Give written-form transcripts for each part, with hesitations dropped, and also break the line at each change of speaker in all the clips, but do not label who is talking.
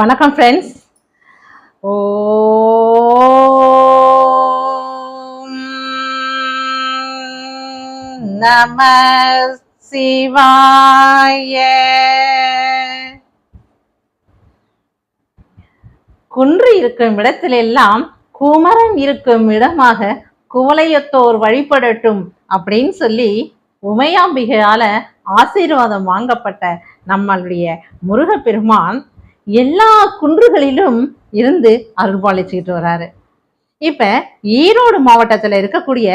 வணக்கம் ஃப்ரெண்ட்ஸ். ஓம் நம சிவாய. குன்று இருக்கும் இடத்திலெல்லாம் குமரன் இருக்கும் இடமாக குவளையத்தோர் வழிபடட்டும் அப்படின்னு சொல்லி உமையாம்பிகையால ஆசீர்வாதம் வாங்கப்பட்ட நம்மளுடைய முருகப்பெருமான் எல்லா குன்றுகளிலும் இருந்து அருள்பாலிச்சுக்கிட்டு வராரு. இப்ப ஈரோடு மாவட்டத்துல இருக்கக்கூடிய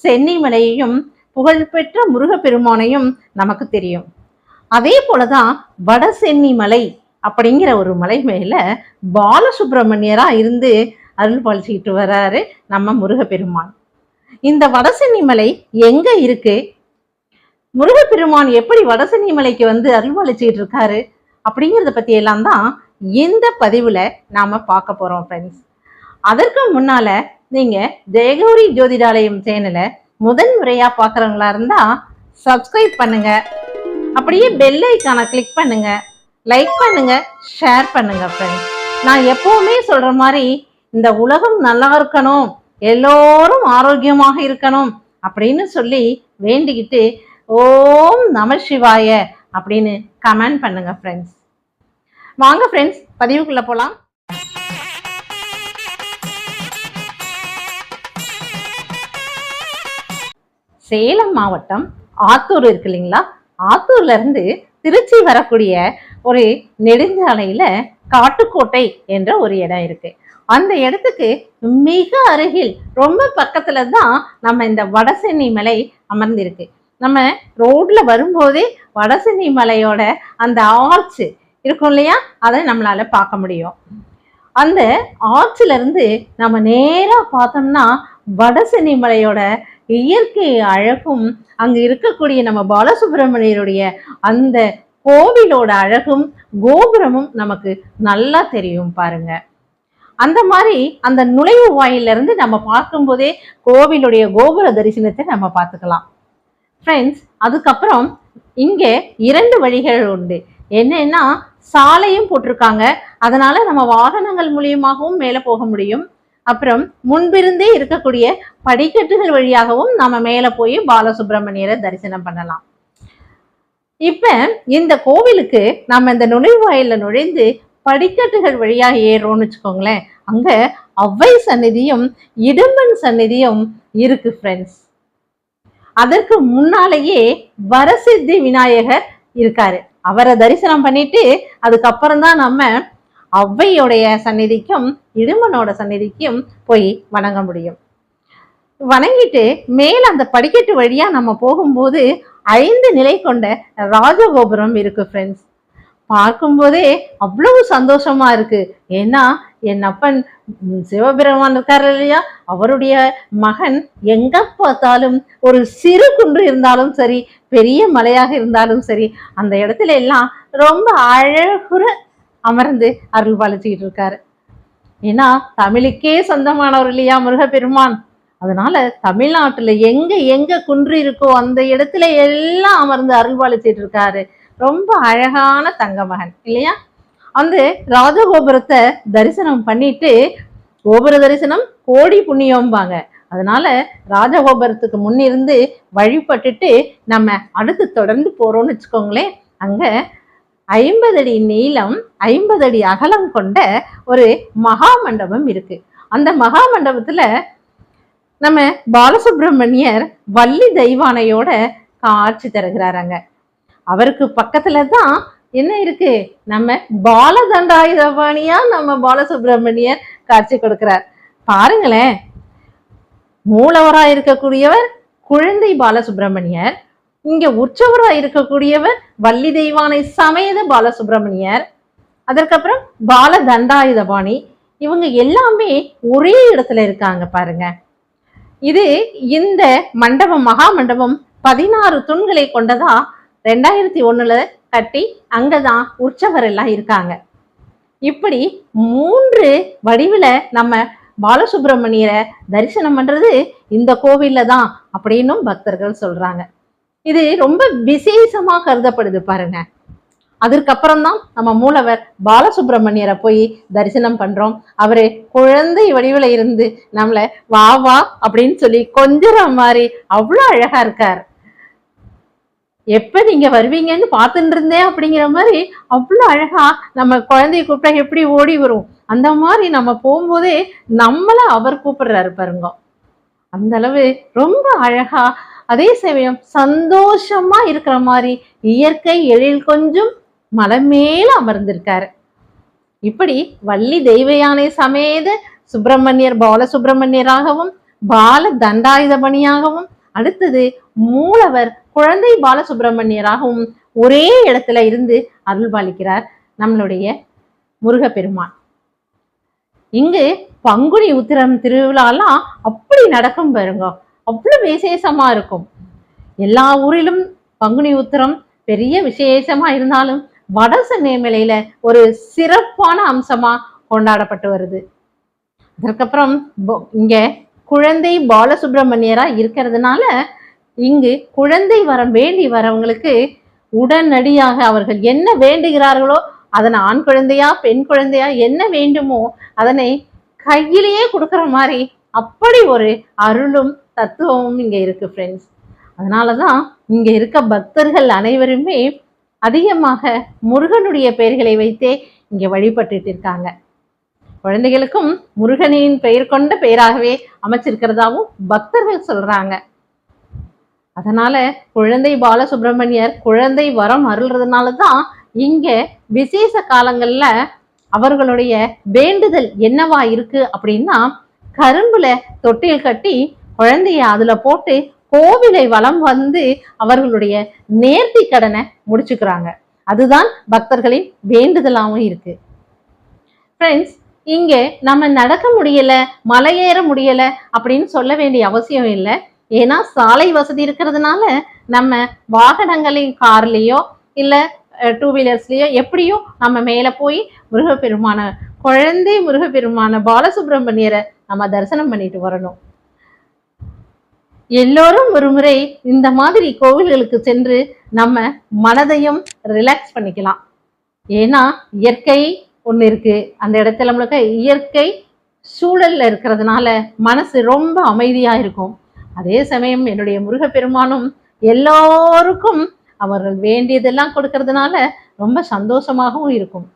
சென்னிமலையையும் புகழ்பெற்ற முருகப்பெருமானையும் நமக்கு தெரியும். அதே போலதான் வட சென்னிமலை அப்படிங்கிற ஒரு மலை மேல பாலசுப்பிரமணியரா இருந்து அருள்பாலிச்சுக்கிட்டு வராரு நம்ம முருகப்பெருமான். இந்த வடசென்னிமலை எங்க இருக்கு, முருகப்பெருமான் எப்படி வடசென்னிமலைக்கு வந்து அருள்பாலிச்சுக்கிட்டு இருக்காரு அப்படிங்கிறத பத்தி எல்லாம் தான் இந்த பதிவுல நாம பார்க்க போறோம் ஃப்ரெண்ட்ஸ். அதற்கு முன்னால நீங்க ஜெயகௌரி ஜோதிடாலயம் சேனலை முதன் முறையா பாக்குறவங்களா இருந்தா சப்ஸ்கிரைப் பண்ணுங்க, அப்படியே பெல் ஐக்கானை கிளிக் பண்ணுங்க, லைக் பண்ணுங்க, ஷேர் பண்ணுங்க ஃப்ரெண்ட்ஸ். நான் எப்பவுமே சொல்ற மாதிரி இந்த உலகம் நல்லா இருக்கணும், எல்லோரும் ஆரோக்கியமாக இருக்கணும் அப்படின்னு சொல்லி வேண்டிக்கிட்டு ஓம் நம சிவாய அப்படின்னு கமெண்ட் பண்ணுங்க ஃப்ரெண்ட்ஸ். வாங்க ஃப்ரெண்ட்ஸ், பதிவுக்குள்ள போலாம். சேலம் மாவட்டம் ஆத்தூர் இருக்கு இல்லைங்களா, ஆத்தூர்ல இருந்து திருச்சி வரக்கூடிய ஒரு நெடுஞ்சாலையில காட்டுக்கோட்டை என்ற ஒரு இடம் இருக்கு. அந்த இடத்துக்கு மிக அருகில் ரொம்ப பக்கத்துல தான் நம்ம இந்த வடசென்னி மலை அமர்ந்திருக்கு. நம்ம ரோட்ல வரும்போதே வடசென்னி மலையோட அந்த ஆர்ச் இருக்கும் இல்லையா, அதை நம்மளால பார்க்க முடியும். அந்த ஆர்ச்ல இருந்து நம்ம நேரா பார்த்தோம்னா வடசென்னி மலையோட இயற்கை அழகும் அங்க இருக்கக்கூடிய நம்ம பாலசுப்பிரமணியருடைய அந்த கோவிலோட அழகும் கோபுரமும் நமக்கு நல்லா தெரியும் பாருங்க. அந்த மாதிரி அந்த நுழைவு வாயில இருந்து நம்ம பார்க்கும்போதே கோவிலுடைய கோபுர தரிசனத்தை நம்ம பார்த்துக்கலாம் ஃப்ரெண்ட்ஸ். அதுக்கப்புறம் இங்க 2 வழிகள் உண்டு. என்னன்னா, சாலையும் போட்டிருக்காங்க, அதனால நம்ம வாகனங்கள் மூலியமாகவும் மேல போக முடியும். அப்புறம் முன்பிருந்தே இருக்கக்கூடிய படிக்கட்டுகள் வழியாகவும் நம்ம மேல போய் பாலசுப்பிரமணியரை தரிசனம் பண்ணலாம். இப்ப இந்த கோவிலுக்கு நம்ம இந்த நுழைவாயில நுழைந்து படிக்கட்டுகள் வழியாக ஏறோம்னு வச்சுக்கோங்களேன், அங்க அவ்வை சந்நிதியும் இடும்பன் சந்நிதியும் இருக்கு ஃப்ரெண்ட்ஸ். அதற்கு முன்னாலேயே வரசித்தி விநாயகர் இருக்காரு. அவரை தரிசனம் பண்ணிட்டு அதுக்கப்புறம் தான் நம்ம ஔவையோடைய சந்நிதிக்கும் இடுமனோட சந்நிதிக்கும் போய் வணங்க முடியும். வணங்கிட்டு மேல அந்த படிக்கட்டு வழியா நம்ம போகும்போது 5 நிலை கொண்ட ராஜகோபுரம் இருக்கு ஃப்ரெண்ட்ஸ். பார்க்கும்போதே அவ்வளவு சந்தோஷமா இருக்கு. ஏன்னா என் அப்பன் சிவபெருமான் இருக்காரு இல்லையா, அவருடைய மகன் எங்க பார்த்தாலும் ஒரு சிறு குன்று இருந்தாலும் சரி, பெரிய மலையாக இருந்தாலும் சரி, அந்த இடத்துல எல்லாம் ரொம்ப அழகுற அமர்ந்து அருள் பாலிச்சுக்கிட்டு இருக்காரு. ஏன்னா தமிழுக்கே சொந்தமானவர் இல்லையா முருகப்பெருமான். அதனால தமிழ்நாட்டுல எங்க எங்க குன்று இருக்கோ அந்த இடத்துல எல்லாம் அமர்ந்து அருள் பாலிச்சுட்டு இருக்காரு. ரொம்ப அழகான தங்க மகன் இல்லையா. அந்த ராஜகோபுரத்தை தரிசனம் பண்ணிட்டு, கோபுர தரிசனம் கோடி புண்ணியம்பாங்க, அதனால ராஜகோபுரத்துக்கு முன்னிருந்து வழிபட்டுட்டு நம்ம அடுத்து தொடர்ந்து போறோம்னு வச்சுக்கோங்களேன். அங்க 50 அடி நீளம் 50 அடி அகலம் கொண்ட ஒரு மகா மண்டபம் இருக்கு. அந்த மகா மண்டபத்துல நம்ம பாலசுப்பிரமணியர் வள்ளி தெய்வானையோட காட்சி தருகிறாராங்க. அவருக்கு பக்கத்துல தான் என்ன இருக்கு, நம்ம பாலதண்டாயுதபாணியா நம்ம பாலசுப்பிரமணியர் காட்சி கொடுக்கிறார். பாருங்களேன், மூலவரா இருக்கக்கூடியவர் குழந்தை பாலசுப்பிரமணியர், இங்க உற்சவரா இருக்கக்கூடியவர் வள்ளி தெய்வானை சமேத பாலசுப்பிரமணியர், அதற்கப்புறம் பாலதண்டாயுதபாணி. இவங்க எல்லாமே ஒரே இடத்துல இருக்காங்க பாருங்க. இது இந்த மண்டபம் மகா மண்டபம் 16 தூண்களை கொண்டதா 2001 கட்டி அங்கதான் உற்சவர் எல்லாம் இருக்காங்க. இப்படி 3 வடிவுல நம்ம பாலசுப்பிரமணியரை தரிசனம் பண்றது இந்த கோவில்ல தான் அப்படின்னும் பக்தர்கள் சொல்றாங்க. இது ரொம்ப விசேஷமா கருதப்படுது பாருங்க. அதற்கப்புறம் தான் நம்ம மூலவர் பாலசுப்ரமணியரை போய் தரிசனம் பண்றோம். அவரு குழந்தை வடிவில் இருந்து நம்மள வா வா அப்படின்னு சொல்லி கொஞ்சற மாதிரி அவ்வளவு அழகா இருக்கார். எப்ப நீங்க வருவீங்கன்னு பார்த்துட்டு இருந்தேன் அப்படிங்கிற மாதிரி அவ்வளவு அழகா நம்ம குழந்தைய கூப்பிட்டா எப்படி ஓடி வரும், அந்த மாதிரி நம்ம போகும்போதே நம்மள அவர் கூப்பிடுறாரு பாருங்க. அந்த அளவு ரொம்ப அழகா, அதே சமயம் சந்தோஷமா இருக்கிற மாதிரி இயற்கை எழில் கொஞ்சம் மலை மேல அமர்ந்திருக்காரு. இப்படி வள்ளி தெய்வயானை சமேத சுப்பிரமணியர் பாலசுப்ரமணியராகவும் பால தண்டாயுதபணியாகவும் அடுத்தது மூலவர் குழந்தை பாலசுப்ரமணியராகவும் ஒரே இடத்துல இருந்து அருள்பாலிக்கிறார் நம்மளுடைய முருகப்பெருமான். இங்கு பங்குனி உத்திரம் திருவிழாலாம் அப்படி நடக்கும் பாருங்க, அவ்வளவு விசேஷமா இருக்கும். எல்லா ஊரிலும் பங்குனி உத்திரம் பெரிய விசேஷமா இருந்தாலும் வட சென்னைமலையில ஒரு சிறப்பான அம்சமா கொண்டாடப்பட்டு வருது. அதுக்கப்புறம் இங்க குழந்தை பாலசுப்ரமணியரா இருக்கிறதுனால இங்கு குழந்தை வரம் வேண்டி வரவங்களுக்கு உடனடியாக அவர்கள் என்ன வேண்டுகிறார்களோ அதனை ஆண் குழந்தையா பெண் குழந்தையா என்ன வேண்டுமோ அதனை கையிலேயே கொடுக்குற மாதிரி அப்படி ஒரு அருளும் தத்துவமும் இங்க இருக்கு ஃப்ரெண்ட்ஸ். அதனாலதான் இங்க இருக்க பக்தர்கள் அனைவருமே அதிகமாக முருகனுடைய பெயர்களை வைத்தே இங்க வழிபட்டுட்டு இருக்காங்க. குழந்தைகளுக்கும் முருகனின் பெயர் கொண்ட பெயராகவே அமைச்சிருக்கிறதாவும் பக்தர்கள் சொல்றாங்க. அதனால குழந்தை பாலசுப்ரமணியர் குழந்தை வரம் அருள்றதுனாலதான் இங்க விசேஷ காலங்கள்ல அவர்களுடைய வேண்டுதல் என்னவா இருக்கு அப்படின்னா, கரும்புல தொட்டில் கட்டி குழந்தைய அதுல போட்டு கோவிலை வலம் வந்து அவர்களுடைய நேர்த்தி கடனை முடிச்சுக்கிறாங்க. அதுதான் பக்தர்களின் வேண்டுதலாகவும் இருக்கு. ஃப்ரெண்ட்ஸ், இங்க நம்ம நடக்க முடியல, மலையேற முடியல அப்படின்னு சொல்ல வேண்டிய அவசியம் இல்லை. ஏன்னா சாலை வசதி இருக்கிறதுனால நம்ம வாகனங்களின் கார்லயோ இல்ல டூ வீலர்ஸ்லயோ எப்படியோ நம்ம மேல போய் முருகப்பெருமான குழந்தை முருகப்பெருமான பாலசுப்ரமணியரை நம்ம தரிசனம் பண்ணிட்டு வரணும். எல்லோரும் ஒரு முறை இந்த மாதிரி கோவில்களுக்கு சென்று நம்ம மனதையும் ரிலாக்ஸ் பண்ணிக்கலாம். ஏன்னா இயற்கை ஒண்ணு இருக்கு, அந்த இடத்துல நம்மளுக்கு இயற்கை சூழல்ல இருக்கிறதுனால மனசு ரொம்ப அமைதியா இருக்கும். அதே சமயம் என்னுடைய முருகப்பெருமானும் எல்லோருக்கும் அவர்கள் வேண்டியதெல்லாம் கொடுக்கறதுனால ரொம்ப சந்தோஷமாகவும் இருக்கும்.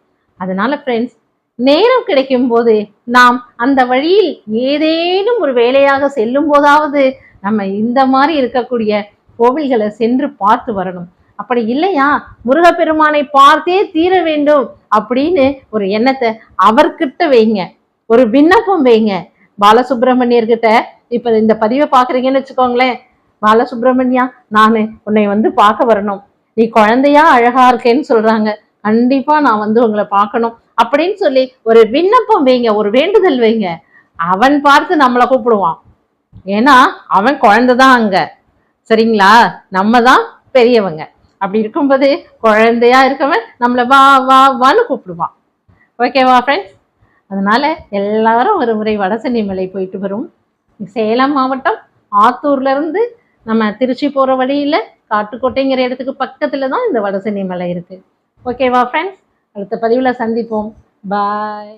அதனால ஃப்ரெண்ட்ஸ், நேரம் கிடைக்கும் போது நாம் அந்த வழியில் ஏதேனும் ஒரு வேலையாக செல்லும் போதாவது நம்ம இந்த மாதிரி இருக்கக்கூடிய கோவில்களை சென்று பார்த்து வரணும். அப்படி இல்லையா முருகப்பெருமானை பார்த்தே தீர வேண்டும் அப்படின்னு ஒரு எண்ணத்தை அவர்கிட்ட வைங்க, ஒரு விண்ணப்பம் வைங்க. பாலசுப்ரமணியர்கிட்ட இப்ப இந்த பதிவை பாக்குறீங்கன்னு வச்சுக்கோங்களேன், பாலசுப்ரமணியா நான் உன்னை வந்து பார்க்க வரணும், நீ குழந்தையா அழகா இருக்கேன்னு சொல்றாங்க, கண்டிப்பா நான் வந்து உங்களை பார்க்கணும் அப்படின்னு சொல்லி ஒரு விண்ணப்பம் வைங்க, ஒரு வேண்டுதல் வைங்க. அவன் பார்த்து நம்மளை கூப்பிடுவான். ஏன்னா அவன் குழந்தைதான் அங்க, சரிங்களா? நம்ம தான் பெரியவங்க. அப்படி இருக்கும்போது குழந்தையா இருக்கவன் நம்மளை வா வா வான்னு கூப்பிடுவான். ஓகேவா ஃப்ரெண்ட்ஸ்? அதனால எல்லாரும் ஒரு முறை வடசென்னை மலை போயிட்டு வரும். சேலம் மாவட்டம் ஆத்தூர்ல இருந்து நம்ம திருச்சி போற வழியில காட்டுக்கோட்டைங்கிற இடத்துக்கு பக்கத்துல தான் இந்த வடசென்னை மலை இருக்கு. ஓகேவா ஃப்ரெண்ட்ஸ்? அடுத்த பதிவுல சந்திப்போம். பாய்.